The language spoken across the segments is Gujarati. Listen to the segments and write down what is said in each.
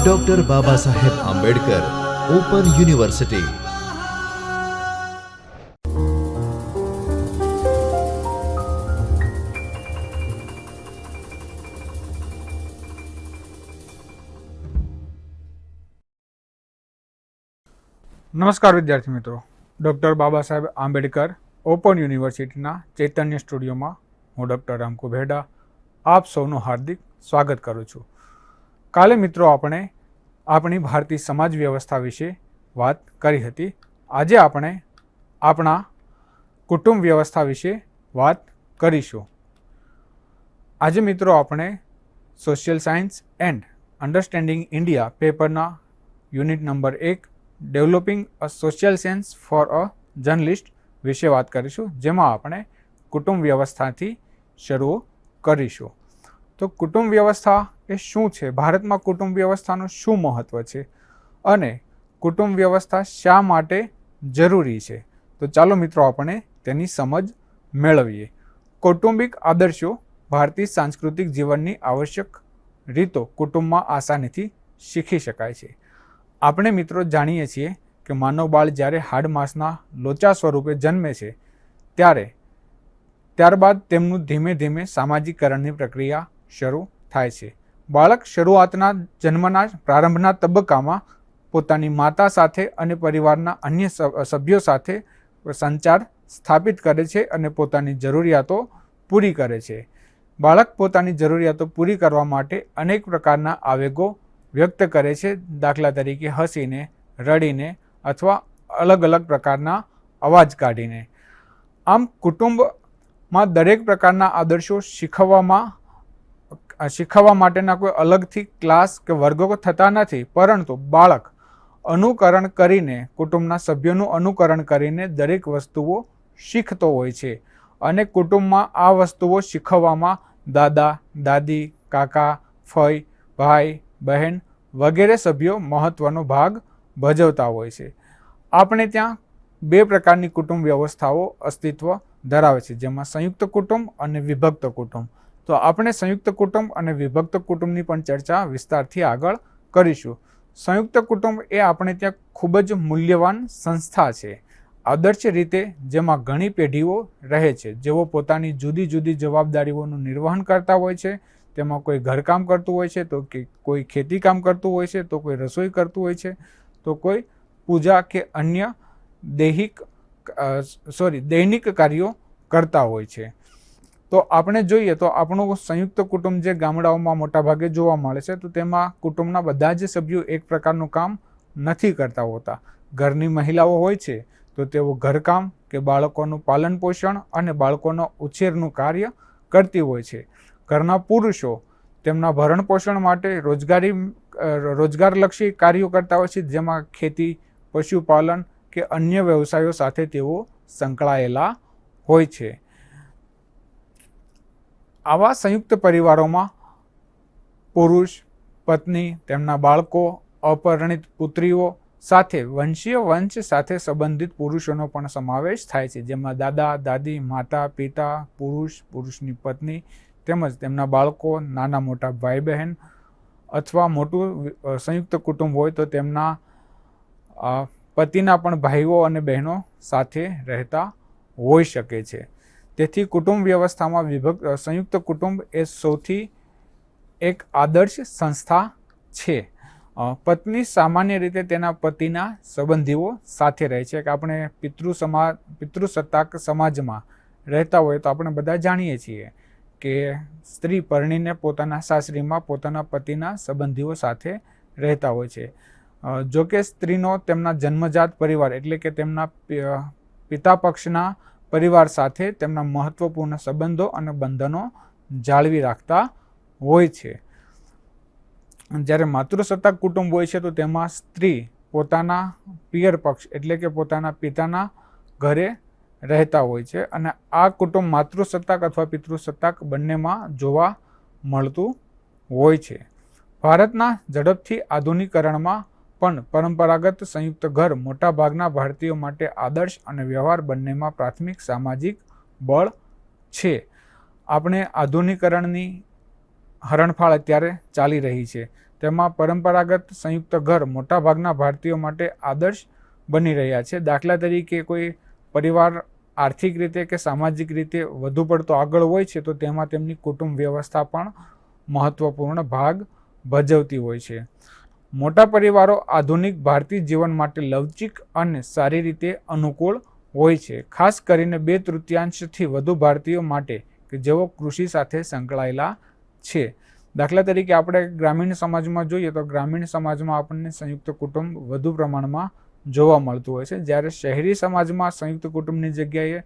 Doctor Baba Saheb Ambedkar open university. નમસ્કાર વિદ્યાર્થી મિત્રો, ડૉક્ટર બાબા સાહેબ આંબેડકર ઓપન યુનિવર્સિટીના ચૈતન્ય સ્ટુડિયોમાં હું ડૉક્ટર રામકુ ભેડા આપ સૌનું હાર્દિક સ્વાગત કરું છું. કાલે મિત્રો આપણે આપણી ભારતીય સમાજ વ્યવસ્થા વિશે વાત કરી હતી. આજે આપણે આપણા કુટુંબ વ્યવસ્થા વિશે વાત કરીશું. આજે મિત્રો આપણે social science and understanding India પેપરના unit number 1 developing a social sense for a journalist વિશે વાત કરીશું, જેમાં આપણે કુટુંબ વ્યવસ્થાથી શરૂ કરીશું. તો કુટુંબ વ્યવસ્થા એ શું છે, ભારતમાં કુટુંબ વ્યવસ્થાનું શું મહત્ત્વ છે અને કુટુંબ વ્યવસ્થા શા માટે જરૂરી છે, તો ચાલો મિત્રો આપણે તેની સમજ મેળવીએ. કૌટુંબિક આદર્શો ભારતીય સાંસ્કૃતિક જીવનની આવશ્યક રીતો કુટુંબમાં આસાનીથી શીખી શકાય છે. આપણે મિત્રો જાણીએ છીએ કે માનવ બાળ જ્યારે હાડ માંસના લોચા સ્વરૂપે જન્મે છે ત્યારબાદ તેમનું ધીમે ધીમે સામાજિકરણની પ્રક્રિયા શરૂ થાય છે. બાળક શરૂઆતના જન્મના પ્રારંભના તબક્કામાં પોતાની માતા સાથે અને પરિવારના અન્ય સભ્યો સાથે સંચાર સ્થાપિત કરે છે અને પોતાની જરૂરિયાતો પૂરી કરે છે. બાળક પોતાની જરૂરિયાતો પૂરી કરવા માટે અનેક પ્રકારના આવેગો વ્યક્ત કરે છે, દાખલા તરીકે હસીને, રડીને અથવા અલગ અલગ પ્રકારના અવાજ કાઢીને. આમ કુટુંબમાં દરેક પ્રકારના આદર્શો શીખવવા માટેના કોઈ અલગથી ક્લાસ કે વર્ગો થતા નથી, પરંતુ બાળક અનુકરણ કરીને, કુટુંબના સભ્યોનું અનુકરણ કરીને દરેક વસ્તુઓ શીખતો હોય છે અને કુટુંબમાં આ વસ્તુઓ શીખવવામાં દાદા, દાદી, કાકા, ફઈ, ભાઈ, બહેન વગેરે સભ્યો મહત્ત્વનો ભાગ ભજવતા હોય છે. આપણે ત્યાં 2 પ્રકારની કુટુંબ વ્યવસ્થાઓ અસ્તિત્વ ધરાવે છે, જેમાં સંયુક્ત કુટુંબ અને વિભક્ત કુટુંબ. તો આપણે સંયુક્ત કુટુંબ અને વિભક્ત કુટુંબની પણ ચર્ચા વિસ્તારથી આગળ કરીશું. સંયુક્ત કુટુંબ એ આપણે ત્યાં ખૂબ જ મૂલ્યવાન સંસ્થા છે. આદર્શ રીતે જેમાં ઘણી પેઢીઓ રહે છે, જેઓ પોતાની જુદી જુદી જવાબદારીઓનું નિર્વહન કરતા હોય છે. તેમાં કોઈ ઘરકામ કરતું હોય છે, તો કોઈ ખેતી કામ કરતું હોય છે, તો કોઈ રસોઈ કરતું હોય છે, તો કોઈ પૂજા કે અન્ય દૈનિક કાર્યો કરતા હોય છે. તો આપણે જોઈએ તો આપણું સંયુક્ત કુટુંબ જે ગામડાઓમાં મોટાભાગે જોવા મળે છે, તો તેમાં કુટુંબના બધા જ સભ્યો એક પ્રકારનું કામ નથી કરતા હોતા. ઘરની મહિલાઓ હોય છે તો તેઓ ઘરકામ કે બાળકોનું પાલન પોષણ અને બાળકોના ઉછેરનું કાર્ય કરતી હોય છે. ઘરના પુરુષો તેમના ભરણ પોષણ માટે રોજગારલક્ષી કાર્યો કરતા હોય છે, જેમાં ખેતી, પશુપાલન કે અન્ય વ્યવસાયો સાથે તેઓ સંકળાયેલા હોય છે. આવા સંયુક્ત પરિવારોમાં પુરુષ, પત્ની, તેમના બાળકો, અપરિણિત પુત્રીઓ સાથે વંશ સાથે સંબંધિત પુરુષોનો પણ સમાવેશ થાય છે, જેમાં દાદા, દાદી, માતા, પિતા, પુરુષની પત્ની તેમજ તેમના બાળકો, નાના મોટા ભાઈ બહેન, અથવા મોટું સંયુક્ત કુટુંબ હોય તો તેમના પતિના પણ ભાઈઓ અને બહેનો સાથે રહેતા હોઈ શકે છે. તેથી કુટુંબ વ્યવસ્થામાં સંયુક્ત કુટુંબ એ સૌથી એક આદર્શ સંસ્થા છે. પત્ની સામાન્ય રીતે તેના પતિના સંબંધીઓ સાથે રહે છે. કે આપણે પિતૃસત્તાક સમાજમાં રહેતા હોય તો આપણે બધા જાણીએ છીએ કે સ્ત્રી પરણીને પોતાના સાસરીમાં પોતાના પતિના સંબંધીઓ સાથે રહેતા હોય છે. જો કે સ્ત્રીનો તેમના જન્મજાત પરિવાર એટલે કે તેમના પિતા પક્ષના પરિવાર સાથે તેમના મહત્વપૂર્ણ સંબંધો અને બંધનો જાળવી રાખતા હોય છે. જ્યારે માતૃસત્તાક કુટુંબ હોય છે તો તેમાં સ્ત્રી પોતાના પિયર પક્ષ એટલે કે પોતાના પિતાના ઘરે રહેતા હોય છે અને આ કુટુંબ માતૃસત્તાક અથવા પિતૃસત્તાક બંનેમાં જોવા મળતું હોય છે. ભારતના ઝડપથી આધુનિકરણમાં પણ પરંપરાગત સંયુક્ત ઘર મોટાભાગના ભારતીયો માટે આદર્શ અને વ્યવહાર બંનેમાં પ્રાથમિક સામાજિક બળ છે. આપણે આધુનિકરણની હરણફાળ અત્યારે ચાલી રહી છે, તેમાં પરંપરાગત સંયુક્ત ઘર મોટાભાગના ભારતીયો માટે આદર્શ બની રહ્યા છે. દાખલા તરીકે કોઈ પરિવાર આર્થિક રીતે કે સામાજિક રીતે વધુ પડતો આગળ હોય છે તો તેમાં તેમની કુટુંબ વ્યવસ્થા પણ મહત્વપૂર્ણ ભાગ ભજવતી હોય છે. મોટા પરિવારો આધુનિક ભારતીય જીવન માટે લવચીક અને સારી રીતે અનુકૂળ હોય છે, ખાસ કરીને 2/3થી વધુ ભારતીયો માટે કે જેઓ કૃષિ સાથે સંકળાયેલા છે. દાખલા તરીકે આપણે ગ્રામીણ સમાજમાં જોઈએ તો ગ્રામીણ સમાજમાં આપણને સંયુક્ત કુટુંબ વધુ પ્રમાણમાં જોવા મળતું હોય છે, જ્યારે શહેરી સમાજમાં સંયુક્ત કુટુંબની જગ્યાએ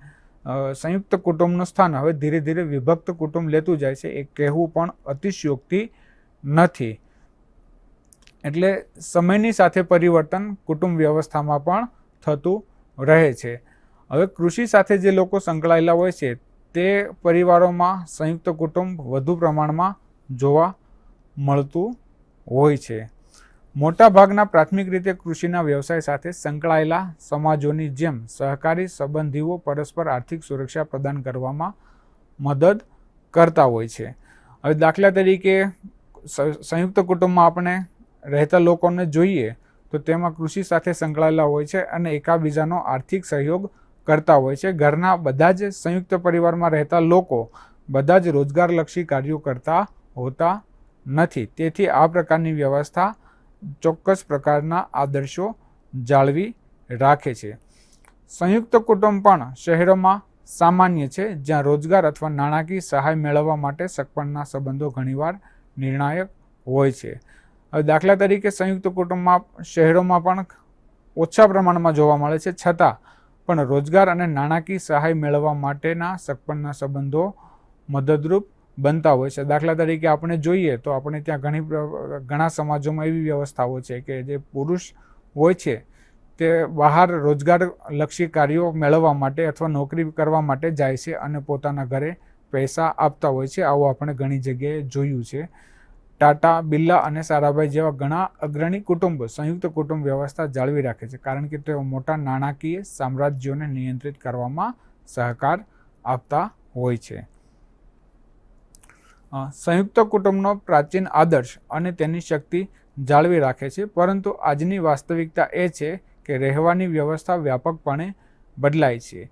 સંયુક્ત કુટુંબનું સ્થાન હવે ધીરે ધીરે વિભક્ત કુટુંબ લેતું જાય છે. એ કહેવું પણ અતિશયોક્તિ નથી. એટલે સમયની સાથે પરિવર્તન કુટુંબ વ્યવસ્થામાં પણ થતું રહે છે. હવે કૃષિ સાથે જે લોકો સંકળાયેલા હોય છે તે પરિવારોમાં સંયુક્ત કુટુંબ વધુ પ્રમાણમાં જોવા મળતું હોય છે. મોટાભાગના પ્રાથમિક રીતે કૃષિના વ્યવસાય સાથે સંકળાયેલા સમાજોની જેમ સહકારી સંબંધીઓ પરસ્પર આર્થિક સુરક્ષા પ્રદાન કરવામાં મદદ કરતા હોય છે. હવે દાખલા તરીકે સંયુક્ત કુટુંબમાં આપણે રહેતા લોકોને જોઈએ તો તેમાં કૃષિ સાથે સંકળાયેલા હોય છે અને એકાબીજાનો આર્થિક સહયોગ કરતા હોય છે. ઘરના બધા જ સંયુક્ત પરિવારમાં રહેતા લોકો બધા જ રોજગારલક્ષી કાર્યો કરતા હોતા નથી. તેથી આ પ્રકારની વ્યવસ્થા ચોક્કસ પ્રકારના આદર્શો જાળવી રાખે છે. સંયુક્ત કુટુંબ પણ શહેરોમાં સામાન્ય છે, જ્યાં રોજગાર અથવા નાણાકીય સહાય મેળવવા માટે સગપણના સંબંધો ઘણીવાર નિર્ણાયક હોય છે. હવે દાખલા તરીકે સંયુક્ત કુટુંબમાં શહેરોમાં પણ ઓછા પ્રમાણમાં જોવા મળે છે, છતાં પણ રોજગાર અને નાણાકીય સહાય મેળવવા માટેના સગપણના સંબંધો મદદરૂપ બનતા હોય છે. દાખલા તરીકે આપણે જોઈએ તો આપણે ત્યાં ઘણા સમાજોમાં એવી વ્યવસ્થાઓ છે કે જે પુરુષ હોય છે તે બહાર રોજગારલક્ષી કાર્યો મેળવવા માટે અથવા નોકરી કરવા માટે જાય છે અને પોતાના ઘરે પૈસા આપતા હોય છે. આવું આપણે ઘણી જગ્યાએ જોયું છે. ટાટા, બિરલા અને સારાભાઈ જેવા ઘણા અગ્રણી કુટુંબો સંયુક્ત કુટુંબ વ્યવસ્થા જાળવી રાખે છે, કારણ કે તેઓ મોટા નાણાકીય સામ્રાજ્યોને નિયંત્રિત કરવામાં સહકાર આપતા હોય છે. સંયુક્ત કુટુંબનો પ્રાચીન આદર્શ અને તેની શક્તિ જાળવી રાખે છે, પરંતુ આજની વાસ્તવિકતા એ છે કે રહેવાની વ્યવસ્થા વ્યાપકપણે બદલાય છે.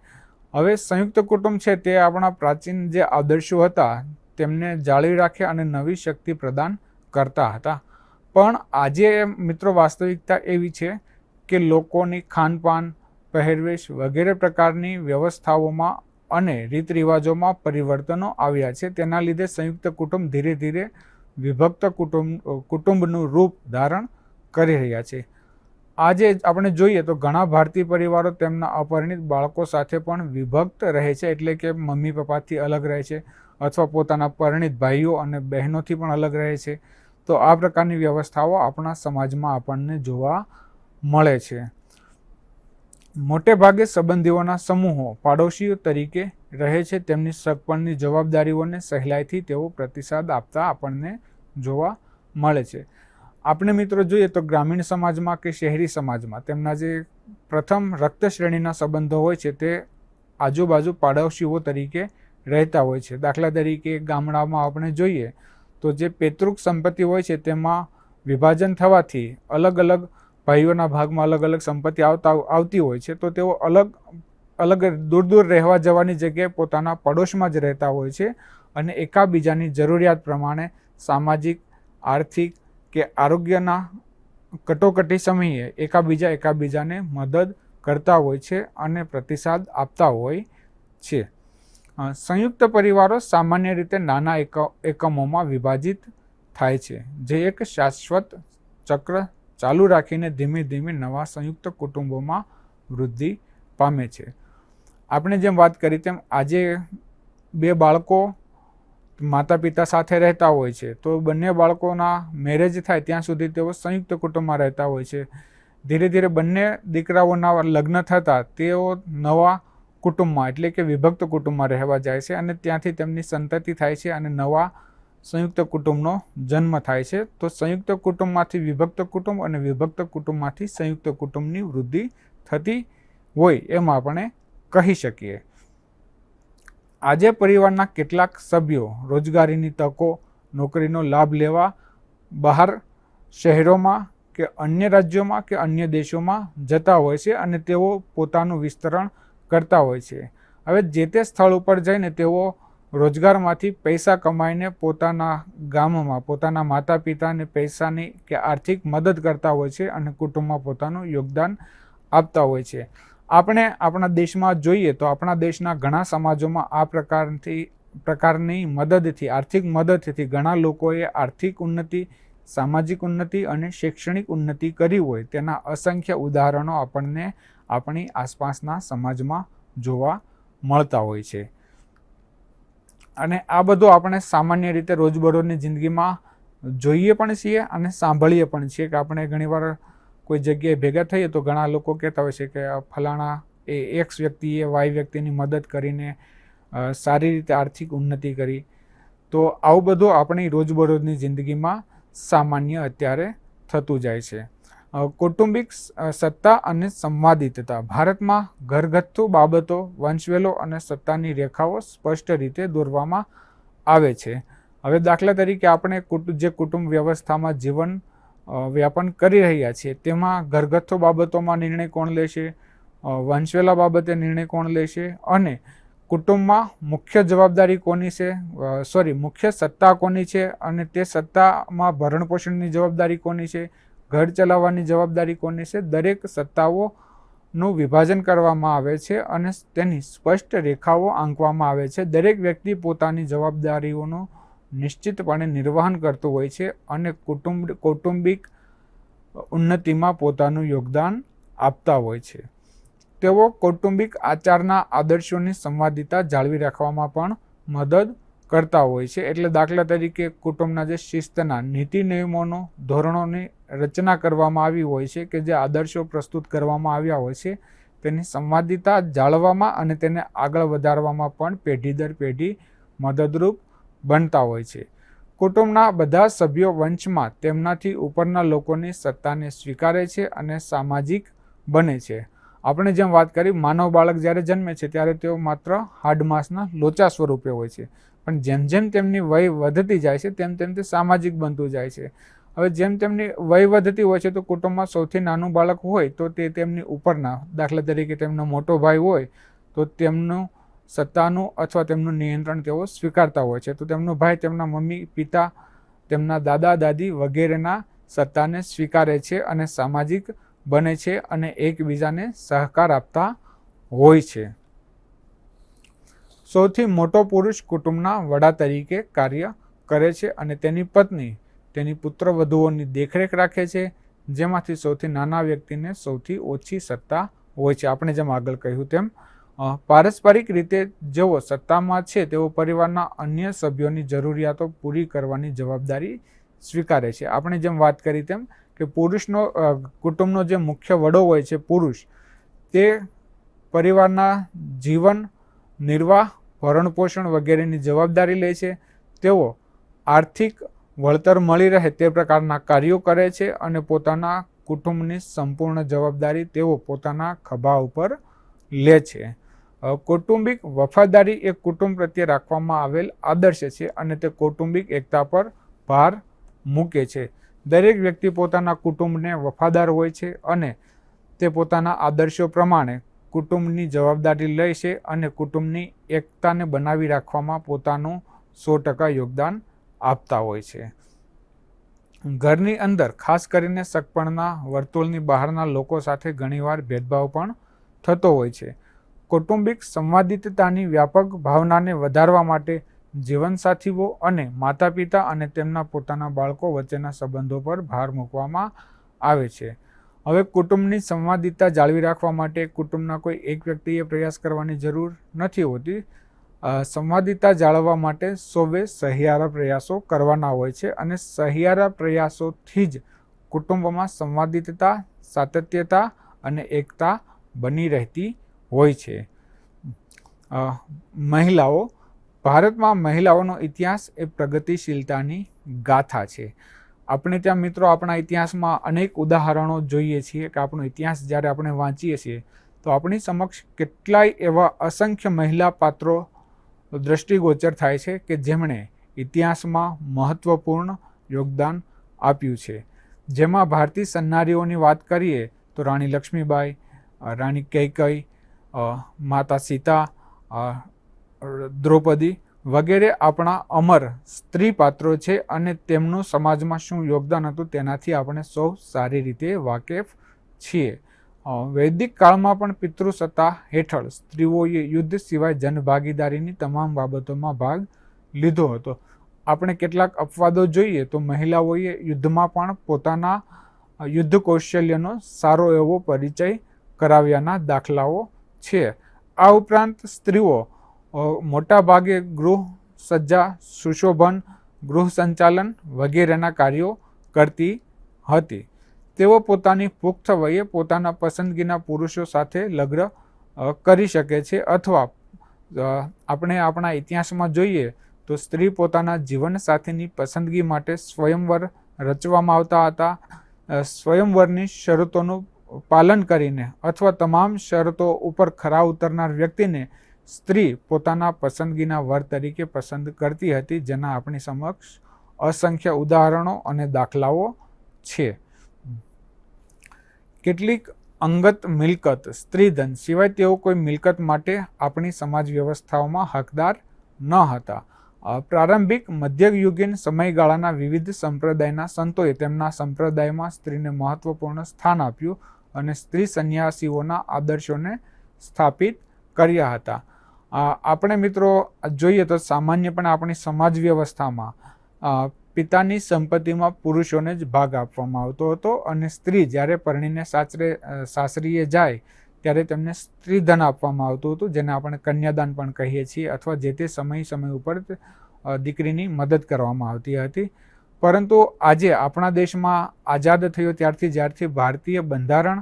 હવે સંયુક્ત કુટુંબ છે તે આપણા પ્રાચીન જે આદર્શો હતા તેમને જાળવી રાખ્યા અને નવી શક્તિ પ્રદાન કરતા હતા. પણ આજે મિત્રો વાસ્તવિકતા એવી છે કે લોકોની ખાનપાન, પહેરવેશ વગેરે પ્રકારની વ્યવસ્થાઓમાં અને રીત રિવાજોમાં પરિવર્તનો આવ્યા છે. તેના લીધે સંયુક્ત કુટુંબ ધીરે ધીરે વિભક્ત કુટુંબનું રૂપ ધારણ કરી રહ્યા છે. આજે આપણે જોઈએ તો ઘણા ભારતીય પરિવારો તેમના અપરિણિત બાળકો સાથે પણ વિભક્ત રહે છે, એટલે કે મમ્મી પપ્પાથી અલગ રહે છે અથવા પોતાના પરિણિત ભાઈઓ અને બહેનોથી પણ અલગ રહે છે. તો આ પ્રકારની વ્યવસ્થાઓ આપણા સમાજમાં આપણને જોવા મળે છે. મોટે ભાગે સંબંધીઓના સમૂહો પાડોશીઓ તરીકે રહે છે. તેમની સગપણની જવાબદારીઓને સહેલાઈથી તેઓ પ્રતિસાદ આપતા આપણને જોવા મળે છે. આપણે મિત્રો જોઈએ તો ગ્રામીણ સમાજમાં કે શહેરી સમાજમાં તેમના જે પ્રથમ રક્ત શ્રેણીના સંબંધો હોય છે તે આજુબાજુ પાડોશીઓ તરીકે રહેતા હોય છે. દાખલા તરીકે ગામડામાં આપણે જોઈએ તો જે પૈતૃક સંપત્તિ હોય છે તેમાં વિભાજન થવાથી અલગ અલગ ભાઈઓના ભાગમાં અલગ અલગ સંપત્તિ આવતી હોય છે, તો તેઓ અલગ દૂર દૂર રહેવા જવાની જગ્યાએ પોતાના પડોશમાં જ રહેતા હોય છે અને એકાબીજાની જરૂરિયાત પ્રમાણે સામાજિક, આર્થિક કે આરોગ્યના કટોકટી સમયે એકાબીજાને મદદ કરતા હોય છે અને પ્રતિસાદ આપતા હોય છે. સંયુક્ત પરિવારો સામાન્ય રીતે નાના એકમોમાં વિભાજિત થાય છે, જે એક શાશ્વત ચક્ર ચાલુ રાખીને ધીમે ધીમે નવા સંયુક્ત કુટુંબોમાં વૃદ્ધિ પામે છે. આપણે જેમ વાત કરી તેમ આજે બે બાળકો માતા પિતા સાથે રહેતા હોય છે, તો બંને બાળકોના મેરેજ થાય ત્યાં સુધી તેઓ સંયુક્ત કુટુંબમાં રહેતા હોય છે. ધીરે ધીરે બંને દીકરાઓના લગ્ન થતાં તેઓ નવા કુટુંબમાં એટલે કે વિભક્ત કુટુંબમાં રહેવા જાય છે અને ત્યાંથી તેમની સંતતિ થાય છે અને નવા સંયુક્ત કુટુંબનો જન્મ થાય છે. તો સંયુક્ત કુટુંબમાંથી વિભક્ત કુટુંબ અને વિભક્ત કુટુંબમાંથી સંયુક્ત કુટુંબની વૃદ્ધિ થતી હોય એમ આપણે કહી શકીએ. આજે પરિવારના કેટલાક સભ્યો રોજગારીની તકો, નોકરીનો લાભ લેવા બહાર શહેરોમાં કે અન્ય રાજ્યોમાં કે અન્ય દેશોમાં જતા હોય છે અને તેઓ પોતાનું વિસ્તરણ કરતા હોય છે. હવે જે તે સ્થળ ઉપર જઈને તેઓ રોજગારમાંથી પૈસા કમાઈને પોતાના ગામમાં પોતાના માતા પિતાને પૈસાની કે આર્થિક મદદ કરતા હોય છે અને કુટુંબમાં પોતાનું યોગદાન આપતા હોય છે. આપણે આપણા દેશમાં જોઈએ તો આપણા દેશના ઘણા સમાજોમાં આ પ્રકારની મદદથી આર્થિક મદદથી ઘણા લોકોએ આર્થિક ઉન્નતિ, સામાજિક ઉન્નતિ અને શૈક્ષણિક ઉન્નતિ કરી હોય તેના અસંખ્ય ઉદાહરણો આપણને આપણી આસપાસના સમાજમાં જોવા મળતા હોય છે. અને આ બધું આપણે સામાન્ય રીતે રોજબરોજની જિંદગીમાં જોઈએ પણ છીએ અને સાંભળીએ પણ છીએ કે આપણે ઘણીવાર કોઈ જગ્યાએ ભેગા થઈએ તો ઘણા લોકો કહેતા હોય છે કે ફલાણા એક્સ વ્યક્તિએ વાય વ્યક્તિની મદદ કરીને સારી રીતે આર્થિક ઉન્નતિ કરી. તો આવું બધું આપણી રોજબરોજની જિંદગીમાં સામાન્ય અત્યારે થતું જાય છે. કૌટુંબિક સત્તા અને સંવાદિતતા. ભારતમાં ઘરગથ્થુ બાબતો, વંશવેલો અને સત્તાની રેખાઓ સ્પષ્ટ રીતે દોરવામાં આવે છે. હવે દાખલા તરીકે આપણે જે કુટુંબ વ્યવસ્થામાં જીવન વ્યાપન કરી રહ્યા છીએ તેમાં ઘરગથ્થુ બાબતોમાં નિર્ણય કોણ લેશે, વંશવેલા બાબતે નિર્ણય કોણ લેશે અને કુટુંબમાં મુખ્ય જવાબદારી કોની છે, મુખ્ય સત્તા કોની છે અને તે સત્તામાં ભરણપોષણની જવાબદારી કોની છે, ઘર ચલાવવાની જવાબદારી કોની છે. દરેક સત્તાઓનું વિભાજન કરવામાં આવે છે અને તેની સ્પષ્ટ રેખાઓ આંકવામાં આવે છે. દરેક વ્યક્તિ પોતાની જવાબદારીઓનું નિશ્ચિતપણે નિર્વહન કરતું હોય છે અને કૌટુંબિક ઉન્નતિમાં પોતાનું યોગદાન આપતા હોય છે. તેઓ કૌટુંબિક આચારના આદર્શોની સંવાદિતા જાળવી રાખવામાં પણ મદદ કરતા હોય છે. એટલે દાખલા તરીકે કુટુંબના જે શિસ્તના નીતિ નિયમોનો ધોરણોની રચના કરવામાં આવી હોય છે કે જે આદર્શો પ્રસ્તુત કરવામાં આવ્યા હોય છે તેની સંવાદિતા જાળવવામાં અને તેને આગળ વધારવામાં પણ પેઢી દર પેઢી મદદરૂપ બનતા હોય છે. કુટુંબના બધા સભ્યો વંશમાં તેમનાથી ઉપરના લોકોની સત્તાને સ્વીકારે છે અને સામાજિક બને છે. આપણે જેમ વાત કરી, માનવ બાળક જ્યારે જન્મે છે ત્યારે તેઓ માત્ર હાડમાસના લોચા સ્વરૂપે હોય છે, પણ જેમ જેમ તેમની વય વધતી જાય છે તેમ તેમ તે સામાજિક બનતું જાય છે. હવે જેમ તેમની વય વધતી હોય છે તો કુટુંબમાં સૌથી નાનું બાળક હોય તો તે તેમની ઉપરના, દાખલા તરીકે તેમનો મોટો ભાઈ હોય તો તેમનું સત્તાનું અથવા તેમનું નિયંત્રણ તેઓ સ્વીકારતા હોય છે. તો તેમનો ભાઈ તેમના મમ્મી પિતા, તેમના દાદા દાદી વગેરેના સત્તાને સ્વીકારે છે અને સામાજિક બને છે અને એકબીજાને સહકાર આપતા હોય છે. સૌથી મોટો પુરુષ કુટુંબના વડા તરીકે કાર્ય કરે છે અને તેની પત્ની તેની પુત્રવધુઓની દેખરેખ રાખે છે, જેમાંથી સૌથી નાના વ્યક્તિને સૌથી ઓછી સત્તા હોય છે. આપણે જેમ આગળ કહ્યું તેમ પારસ્પરિક રીતે જેઓ સત્તામાં છે તેઓ પરિવારના અન્ય સભ્યોની જરૂરિયાતો પૂરી કરવાની જવાબદારી સ્વીકારે છે. આપણે જેમ વાત કરી તેમ કે કુટુંબનો જે મુખ્ય વડો હોય છે પુરુષ, તે પરિવારના જીવન નિર્વાહ, ભરણપોષણ વગેરેની જવાબદારી લે છે. તેઓ આર્થિક વળતર મળી રહે તે પ્રકારના કાર્યો કરે છે અને પોતાના કુટુંબની સંપૂર્ણ જવાબદારી તેઓ પોતાના ખભા ઉપર લે છે. કૌટુંબિક વફાદારી એ કુટુંબ પ્રત્યે રાખવામાં આવેલ આદર્શ છે અને તે કૌટુંબિક એકતા પર ભાર મૂકે છે. દરેક વ્યક્તિ પોતાના કુટુંબને વફાદાર હોય છે અને તે પોતાના આદર્શો પ્રમાણે કુટુંબની જવાબદારી લે છે અને કુટુંબની એકતાને બનાવી રાખવામાં પોતાનું 100% યોગદાન આપતા હોય છે. ઘરની અંદર ખાસ કરીને સગપણના વર્તુળની બહારના લોકો સાથે ઘણીવાર ભેદભાવ પણ થતો હોય છે. કૌટુંબિક સંવાદિતતાની વ્યાપક ભાવનાને વધારવા માટે જીવનસાથીઓ અને માતા પિતા અને તેમના પોતાના બાળકો વચ્ચેના સંબંધો પર ભાર મૂકવામાં આવે છે. હવે કુટુંબની સંવાદિતતા જાળવી રાખવા માટે કુટુંબના કોઈ એક વ્યક્તિએ પ્રયાસ કરવાની જરૂર નથી હોતી. સંવાદિતતા જાળવવા માટે સૌએ સહિયારા પ્રયાસો કરવાના હોય છે અને સહિયારા પ્રયાસોથી જ કુટુંબમાં સંવાદિતતા, સાતત્યતા અને એકતા બની રહેતી હોય છે. મહિલાઓ. ભારતમાં મહિલાઓનો ઇતિહાસ એ પ્રગતિશીલતાની ગાથા છે. આપણે ત્યાં મિત્રો આપણા ઇતિહાસમાં અનેક ઉદાહરણો જોઈએ છીએ કે આપણો ઇતિહાસ જ્યારે આપણે વાંચીએ છીએ તો આપણી સમક્ષ કેટલાય એવા અસંખ્ય મહિલા પાત્રો દ્રષ્ટિગોચર થાય છે કે જેમણે ઇતિહાસમાં મહત્વપૂર્ણ યોગદાન આપ્યું છે. જેમાં ભારતીય સન્નારીઓની વાત કરીએ તો રાણી લક્ષ્મીબાઈ, રાણી કૈકેયી, માતા સીતા, દ્રૌપદી વગેરે આપણા અમર સ્ત્રી પાત્રો છે અને તેમનું સમાજમાં શું યોગદાન હતું તેનાથી આપણે સૌ સારી રીતે વાકેફ છીએ. વૈદિક કાળમાં પણ પિતૃસત્તા હેઠળ સ્ત્રીઓએ યુદ્ધ સિવાય જનભાગીદારીની તમામ બાબતોમાં ભાગ લીધો હતો. આપણે કેટલાક અપવાદો જોઈએ તો મહિલાઓએ યુદ્ધમાં પણ પોતાના યુદ્ધ કૌશલ્યનો સારો એવો પરિચય કરાવ્યાના દાખલાઓ છે. આ ઉપરાંત સ્ત્રીઓ મોટા ભાગે ગૃહ સજ્જા, સુશોભન, ગૃહ સંચાલન વગેરેના કાર્યો કરતી હતી. તેઓ પોતાની પુખ્ત વયે પોતાના પસંદગીના પુરુષો સાથે લગ્ન કરી શકે છે અથવા આપણે આપણા ઇતિહાસમાં જોઈએ તો સ્ત્રી પોતાના જીવનસાથીની પસંદગી માટે સ્વયંવર રચવામાં આવતા હતા. સ્વયંવરની શરતોનું પાલન કરીને અથવા તમામ શરતો ઉપર ખરા ઉતરનાર વ્યક્તિને સ્ત્રી પોતાના પસંદગીના વર તરીકે પસંદ કરતી હતી, જેના આપણી સમક્ષ અસંખ્ય ઉદાહરણો અને દાખલાઓ છે. કેટલીક અંગત મિલકત, સ્ત્રીધન સિવાય તેઓ કોઈ મિલકત માટે આપણી સમાજ વ્યવસ્થાઓમાં હકદાર ન હતા. પ્રારંભિક મધ્યયુગીન સમયગાળાના વિવિધ સંપ્રદાયના સંતોએ તેમના સંપ્રદાયમાં સ્ત્રીને મહત્વપૂર્ણ સ્થાન આપ્યું અને સ્ત્રી સંન્યાસીઓના આદર્શોને સ્થાપિત કર્યા હતા. આપણે મિત્રો જોઈએ તો સામાન્યપણે આપણી સમાજ વ્યવસ્થામાં પિતાની સંપત્તિમાં પુરુષોને જ ભાગ આપવામાં આવતો હતો અને સ્ત્રી જ્યારે પરણીને સાસરીએ જાય ત્યારે તેમને સ્ત્રીધન આપવામાં આવતું હતું, જેને આપણે કન્યાદાન પણ કહીએ છીએ, અથવા જે તે સમય ઉપર દીકરીની મદદ કરવામાં આવતી હતી. પરંતુ આજે આપણા દેશમાં આઝાદ થયો જ્યારથી ભારતીય બંધારણ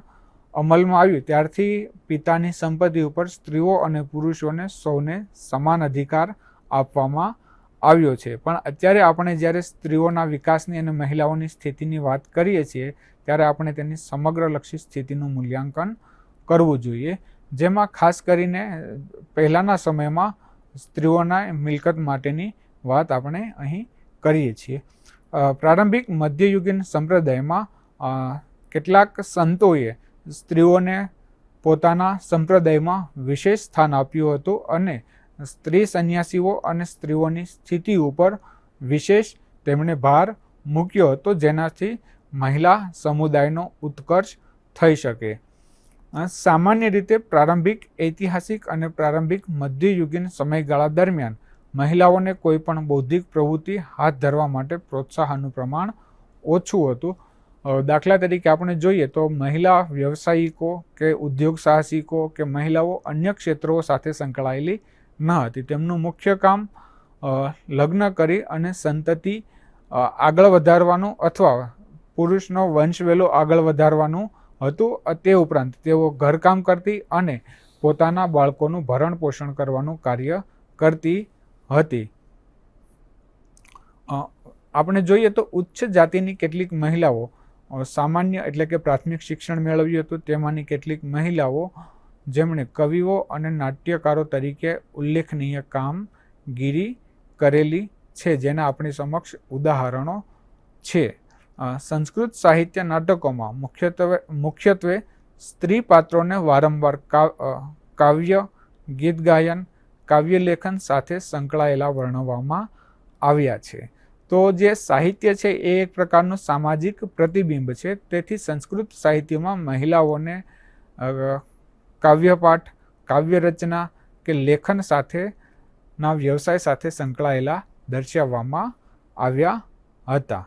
અમલમાં આવ્યું ત્યારથી પિતાની સંપત્તિ ઉપર સ્ત્રીઓ અને પુરુષોને સૌને સમાન અધિકાર આપવામાં આવ્યો છે. પણ અત્યારે આપણે જ્યારે સ્ત્રીઓના વિકાસની અને મહિલાઓની સ્થિતિની વાત કરીએ છીએ ત્યારે આપણે તેની સમગ્રલક્ષી સ્થિતિનું મૂલ્યાંકન કરવું જોઈએ, જેમાં ખાસ કરીને પહેલાંના સમયમાં સ્ત્રીઓના મિલકત માટેની વાત આપણે અહીં કરીએ છીએ. પ્રારંભિક મધ્યયુગીન સંપ્રદાયમાં કેટલાક સંતોએ સ્ત્રીઓને પોતાના સંપ્રદાયમાં વિશેષ સ્થાન આપ્યું હતું અને સ્ત્રી સંન્યાસીઓ અને સ્ત્રીઓની સ્થિતિ ઉપર વિશેષ તેમણે ભાર મૂક્યો હતો, જેનાથી મહિલા સમુદાયનો ઉત્કર્ષ થઈ શકે. સામાન્ય રીતે પ્રારંભિક ઐતિહાસિક અને પ્રારંભિક મધ્યયુગીન સમયગાળા દરમિયાન મહિલાઓને કોઈ પણ બૌદ્ધિક પ્રવૃત્તિ હાથ ધરવા માટે પ્રોત્સાહનનું પ્રમાણ ઓછું હતું. દાખલા તરીકે આપણે જોઈએ તો મહિલા વ્યવસાયિકો કે ઉદ્યોગ સાહસિકો કે મહિલાઓ અન્ય ક્ષેત્રો સાથે સંકળાયેલી ન હતી. તેમનું મુખ્ય કામ લગ્ન કરી અને સંતતિ આગળ વધારવાનું અથવા પુરુષનો વંશવેલો આગળ વધારવાનું હતું. તે ઉપરાંત તેઓ ઘરકામ કરતી અને પોતાના બાળકોનું ભરણ પોષણ કરવાનું કાર્ય કરતી હતી. આપણે જોઈએ તો ઉચ્ચ જાતિની કેટલીક મહિલાઓ સામાન્ય એટલે કે પ્રાથમિક શિક્ષણ મેળવ્યું હતું. તેમાંની કેટલીક મહિલાઓ જેમણે કવિઓ અને નાટ્યકારો તરીકે ઉલ્લેખનીય કામગીરી કરેલી છે, જેના આપણી સમક્ષ ઉદાહરણો છે. સંસ્કૃત સાહિત્ય નાટકોમાં મુખ્યત્વે સ્ત્રી પાત્રોને વારંવાર કાવ્ય, ગીત ગાયન, કાવ્યલેખન સાથે સંકળાયેલા વર્ણવવામાં આવ્યા છે. તો જે સાહિત્ય છે એ એક પ્રકારનું સામાજિક પ્રતિબિંબ છે. તેથી સંસ્કૃત સાહિત્યમાં મહિલાઓને કાવ્યપાઠ, કાવ્યરચના કે લેખન સાથેના વ્યવસાય સાથે સંકળાયેલા દર્શાવવામાં આવ્યા હતા.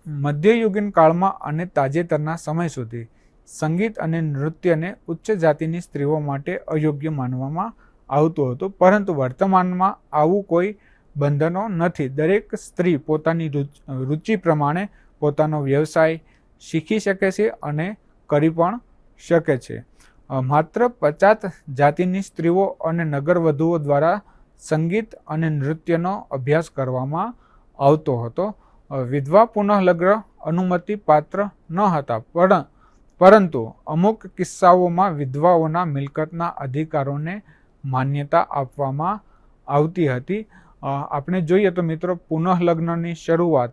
મધ્યયુગીન કાળમાં અને તાજેતરના સમય સુધી સંગીત અને નૃત્યને ઉચ્ચ જાતિની સ્ત્રીઓ માટે અયોગ્ય માનવામાં આવતું હતું, પરંતુ વર્તમાનમાં આવું કોઈ બંધનો નથી. દરેક સ્ત્રી પોતાની રુચિ પ્રમાણે પોતાનો વ્યવસાય શીખી શકે છે અને કરી પણ શકે છે. માત્ર 50 જાતિની સ્ત્રીઓ અને નગરવધુઓ દ્વારા સંગીત અને નૃત્યનો અભ્યાસ કરવામાં આવતો હતો. વિધવા પુનઃલગ્ન અનુમતિ પાત્ર ન હતા, પરંતુ અમુક કિસ્સાઓમાં વિધવાઓના મિલકતના અધિકારોને માન્યતા આપવામાં આવતી હતી. આપણે જોઈએ તો મિત્રો પુનઃલગ્નની શરૂઆત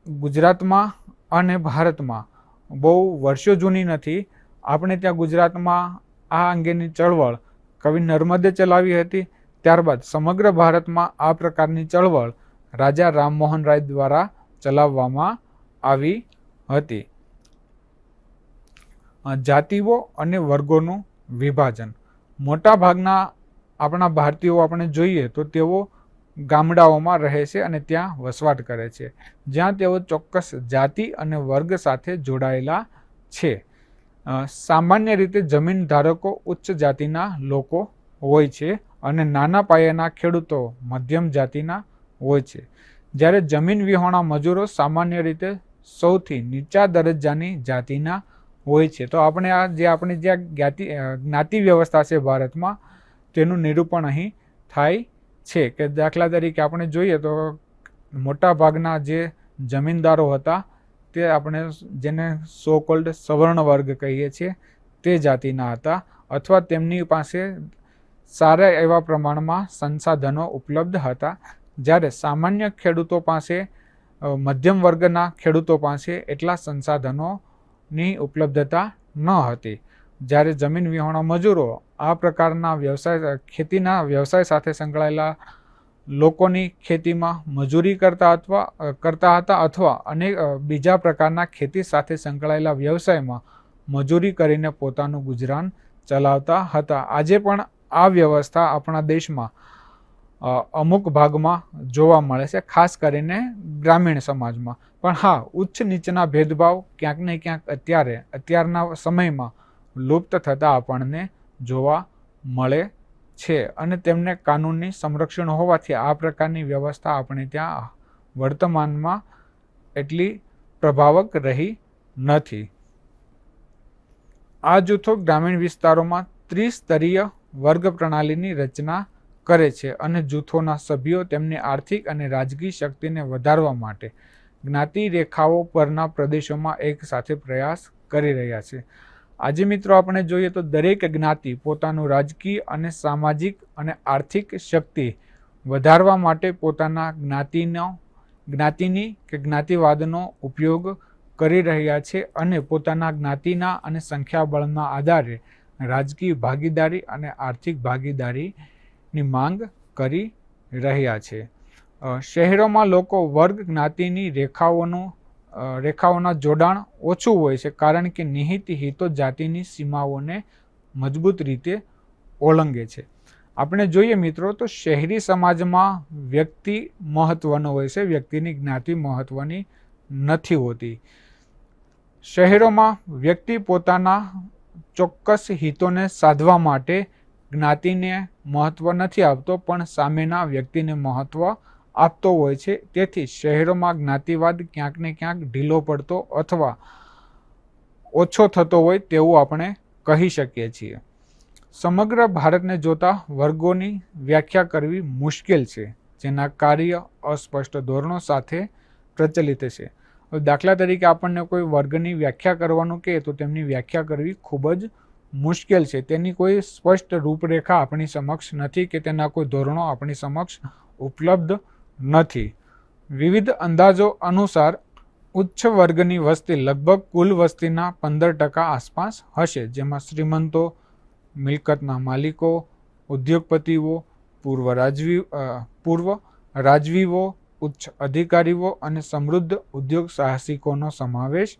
ગુજરાતમાં અને ભારતમાં બહુ વર્ષો જૂની નથી. આપણે ત્યાં ગુજરાતમાં આ અંગેની ચળવળ કવિ નર્મદે ચલાવી હતી. ત્યારબાદ સમગ્ર ભારતમાં આ પ્રકારની ચળવળ રાજા રામમોહન રાય દ્વારા ચલાવવામાં આવી હતી. જાતિઓ અને વર્ગોનું વિભાજન. મોટા ભાગના આપણા ભારતીયો આપણે જોઈએ તો તેઓ ગામડાઓમાં રહે છે અને ત્યાં વસવાટ કરે છે, જ્યાં તેઓ ચોક્કસ જાતિ અને વર્ગ સાથે જોડાયેલા છે. સામાન્ય રીતે જમીન ધારકો ઉચ્ચ જાતિના લોકો હોય છે અને નાના પાયાના ખેડૂતો મધ્યમ જાતિના હોય છે, જ્યારે જમીન વિહોણા મજૂરો સામાન્ય રીતે સૌથી નીચા દરજ્જાની જાતિના હોય છે. તો આપણે આપણી જે જ્ઞાતિ વ્યવસ્થા છે ભારતમાં, તેનું નિરૂપણ અહીં થાય છે કે દાખલા તરીકે આપણે જોઈએ તો મોટા ભાગના જે જમીનદારો હતા તે આપણે જેને સો કોલ્ડ સવર્ણ વર્ગ કહીએ છીએ તે જાતિના હતા, અથવા તેમની પાસે સારા એવા પ્રમાણમાં સંસાધનો ઉપલબ્ધ હતા, જ્યારે સામાન્ય ખેડૂતો પાસે મધ્યમ વર્ગના ખેડૂતો પાસે એટલા સંસાધનોની ઉપલબ્ધતા ન હતી. જ્યારે જમીન વિહોણા મજૂરો આ પ્રકારના વ્યવસાય ખેતીના વ્યવસાય સાથે સંકળાયેલા લોકોની ખેતીમાં મજૂરી કરતા હતા અથવા અનેક બીજા પ્રકારના ખેતી સાથે સંકળાયેલા વ્યવસાયમાં મજૂરી કરીને પોતાનું ગુજરાન ચલાવતા હતા. આજે પણ આ વ્યવસ્થા આપણા દેશમાં અમુક ભાગમાં જોવા મળે છે, ખાસ કરીને ગ્રામીણ સમાજમાં. પણ હા, ઉચ્ચ નીચના ભેદભાવ ક્યાંક ને ક્યાંક અત્યારના સમયમાં લુપ્ત થતા આપણને જોવા મળે છે અને તેમને કાનૂની સંરક્ષણ હોવાથી આ પ્રકારની વ્યવસ્થા આપણે ત્યાં વર્તમાનમાં એટલી પ્રભાવક રહી નથી. આ જૂથો ગ્રામીણ વિસ્તારોમાં ત્રિસ્તરીય વર્ગ પ્રણાલીની રચના કરે છે અને જૂથોના સભ્યો તેમની આર્થિક અને રાજકીય શક્તિને વધારવા માટે જ્ઞાતિ રેખાઓ પરના પ્રદેશોમાં એક સાથે પ્રયાસ કરી રહ્યા છે. આજે મિત્રો આપણે જોઈએ તો દરેક જ્ઞાતિ પોતાનું રાજકીય અને સામાજિક અને આર્થિક શક્તિ વધારવા માટે પોતાના જ્ઞાતિની કે જ્ઞાતિવાદનો ઉપયોગ કરી રહ્યા છે અને પોતાના જ્ઞાતિના અને સંખ્યાબળના આધારે રાજકીય ભાગીદારી અને આર્થિક ભાગીદારીની માંગ કરી રહ્યા છે. શહેરોમાં લોકો વર્ગ જ્ઞાતિની રેખાઓના જોડાણ ઓછું હોય છે, કારણ કે નિહિત હિતો જાતિની સીમાઓને મજબૂત રીતે ઓળંગે છે. આપણે જોઈએ મિત્રો તો શહેરી સમાજમાં વ્યક્તિ મહત્વનો હોય છે, વ્યક્તિની જ્ઞાતિ મહત્વની નથી હોતી. શહેરોમાં વ્યક્તિ પોતાના ચોક્કસ હિતોને સાધવા માટે જ્ઞાતિને મહત્વ નથી આપતો, પણ સામેના વ્યક્તિને મહત્વ આપતો હોય છે. તેથી શહેરોમાં જ્ઞાતિવાદ ક્યાંક ને ક્યાંક ઢીલો પડતો અથવા ઓછો થતો હોય તેવું આપણે કહી શકીએ છીએ. સમગ્ર ભારતને જોતા વર્ગોની વ્યાખ્યા કરવી મુશ્કેલ છે, જેના કાર્ય અસ્પષ્ટ ધોરણો સાથે પ્રચલિત છે. દાખલા તરીકે આપણને કોઈ વર્ગની વ્યાખ્યા કરવાનું કહે તો તેમની વ્યાખ્યા કરવી ખૂબ જ મુશ્કેલ છે. તેની કોઈ સ્પષ્ટ રૂપરેખા આપણી સમક્ષ નથી કે તેના કોઈ ધોરણો આપણી સમક્ષ ઉપલબ્ધ નથી. વિવિધ અંદાજો અનુસાર ઉચ્ચ વર્ગની વસ્તી લગભગ કુલ વસ્તીના 15% આસપાસ હશે, જેમાં શ્રીમંતો, મિલકતના માલિકો, ઉદ્યોગપતિઓ, પૂર્વ રાજવીઓ, ઉચ્ચ અધિકારીઓ અને સમૃદ્ધ ઉદ્યોગ સાહસિકોનો સમાવેશ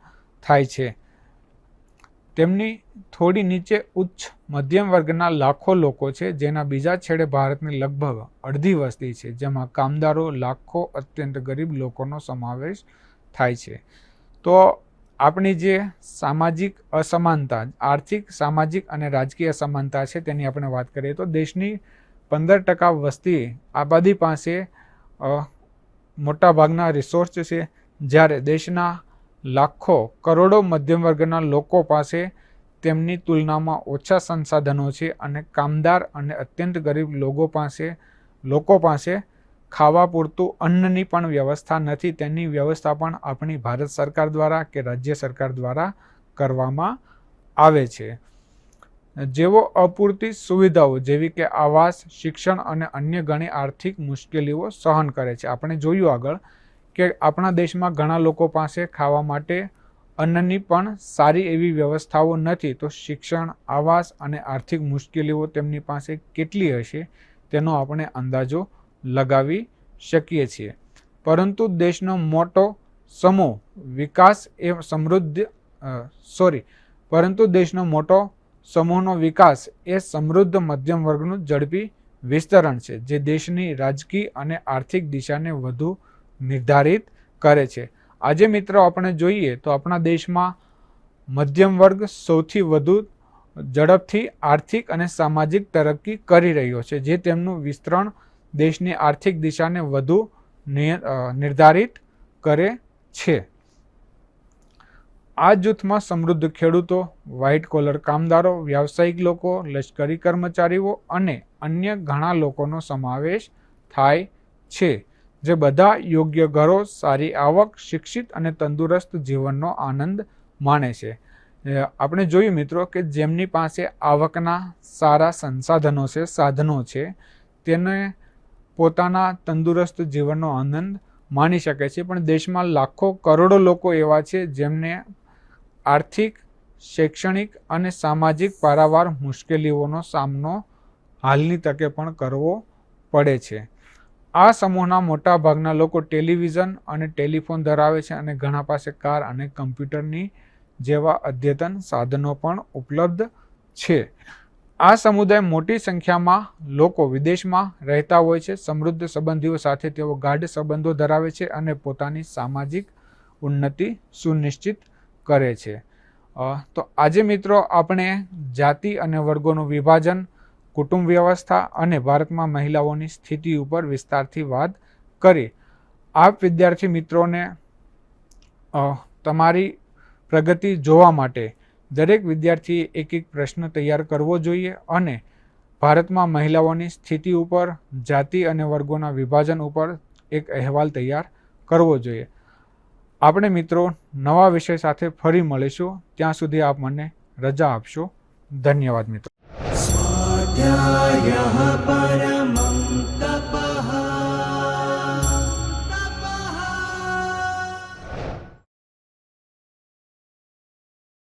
થાય છે. તેમની થોડી નીચે ઉચ્ચ મધ્યમ વર્ગના લાખો લોકો છે, જેના બીજા છેડે ભારતની લગભગ અડધી વસ્તી છે, જેમાં કામદારો, લાખો અત્યંત ગરીબ લોકોનો સમાવેશ થાય છે. તો આપણી જે સામાજિક અસમાનતા, આર્થિક, સામાજિક અને રાજકીય અસમાનતા છે તેની આપણે વાત કરીએ તો દેશની 15% વસ્તી આબાદી પાસે મોટાભાગના રિસોર્સ છે, જ્યારે દેશના લાખો કરોડો મધ્યમ વર્ગના લોકો પાસે તેમની તુલનામાં ઓછા સંસાધનો છે અને કામદાર અને અત્યંત ગરીબ લોકો પાસે ખાવા પૂરતું અન્નની પણ વ્યવસ્થા નથી. તેની વ્યવસ્થા પણ આપણી ભારત સરકાર દ્વારા કે રાજ્ય સરકાર દ્વારા કરવામાં આવે છે. જેઓ અપૂરતી સુવિધાઓ જેવી કે આવાસ, શિક્ષણ અને અન્ય ઘણી આર્થિક મુશ્કેલીઓ સહન કરે છે. આપણે જોયું આગળ કે આપણા દેશમાં ઘણા લોકો પાસે ખાવા માટે અન્નની પણ સારી એવી વ્યવસ્થાઓ નથી, તો શિક્ષણ, આવાસ અને આર્થિક મુશ્કેલીઓ તેમની પાસે કેટલી હશે તેનો આપણે અંદાજો લગાવી શકીએ છીએ. પરંતુ દેશનો મોટો સમૂહ વિકાસ એ પરંતુ દેશનો મોટો સમૂહનો વિકાસ એ સમૃદ્ધ મધ્યમ વર્ગનું ઝડપી વિસ્તરણ છે, જે દેશની રાજકીય અને આર્થિક દિશાને વધુ નિર્ધારિત કરે છે. આજે મિત્રો આપણે જોઈએ તો આપણા દેશમાં મધ્યમ વર્ગ સૌથી વધુ ઝડપથી આર્થિક અને સામાજિક તરક્કી કરી રહ્યો છે, જે તેમનું વિસ્તરણ દેશની આર્થિક દિશાને વધુ નિર્ધારિત કરે છે. આ જૂથમાં સમૃદ્ધ ખેડૂતો, વ્હાઇટ કોલર કામદારો, વ્યાવસાયિક લોકો, લશ્કરી કર્મચારીઓ અને અન્ય ઘણા લોકોનો સમાવેશ થાય છે, જે બધા યોગ્ય ઘરો, સારી આવક, શિક્ષિત અને તંદુરસ્ત જીવનનો આનંદ માણે છે. આપણે જોયું મિત્રો કે જેમની પાસે આવકના સારા સંસાધનો છે, સાધનો છે, તેને પોતાના તંદુરસ્ત જીવનનો આનંદ માણી શકે છે. પણ દેશમાં લાખો કરોડો લોકો એવા છે જેમને આર્થિક, શૈક્ષણિક અને સામાજિક પારાવાર મુશ્કેલીઓનો સામનો હાલની તકે પણ કરવો પડે છે. આ સમૂહના મોટા ભાગના લોકો ટેલિવિઝન અને ટેલિફોન ધરાવે છે અને ઘણા પાસે કાર અને કમ્પ્યુટરની જેવા અદ્યતન સાધનો પણ ઉપલબ્ધ છે. આ સમુદાય મોટી સંખ્યામાં લોકો વિદેશમાં રહેતા હોય છે. સમૃદ્ધ સંબંધીઓ સાથે તેઓ ગાઢ સંબંધો ધરાવે છે અને પોતાની સામાજિક ઉન્નતિ સુનિશ્ચિત કરે છે. તો આજે મિત્રો આપણે જાતિ અને વર્ગોનું વિભાજન, કુટુંબ વ્યવસ્થા અને ભારતમાં મહિલાઓની સ્થિતિ ઉપર વિસ્તારથી વાત કરી. આપ વિદ્યાર્થી મિત્રોને તમારી પ્રગતિ જોવા માટે દરેક વિદ્યાર્થીએ એક પ્રશ્ન તૈયાર કરવો જોઈએ અને ભારતમાં મહિલાઓની સ્થિતિ ઉપર, જાતિ અને વર્ગોના વિભાજન ઉપર એક અહેવાલ તૈયાર કરવો જોઈએ. આપણે મિત્રો નવા વિષય સાથે ફરી મળીશું. ત્યાં સુધી આપ મને રજા આપશો. ધન્યવાદ મિત્રો. સ્વાધ્યાયઃ પરમ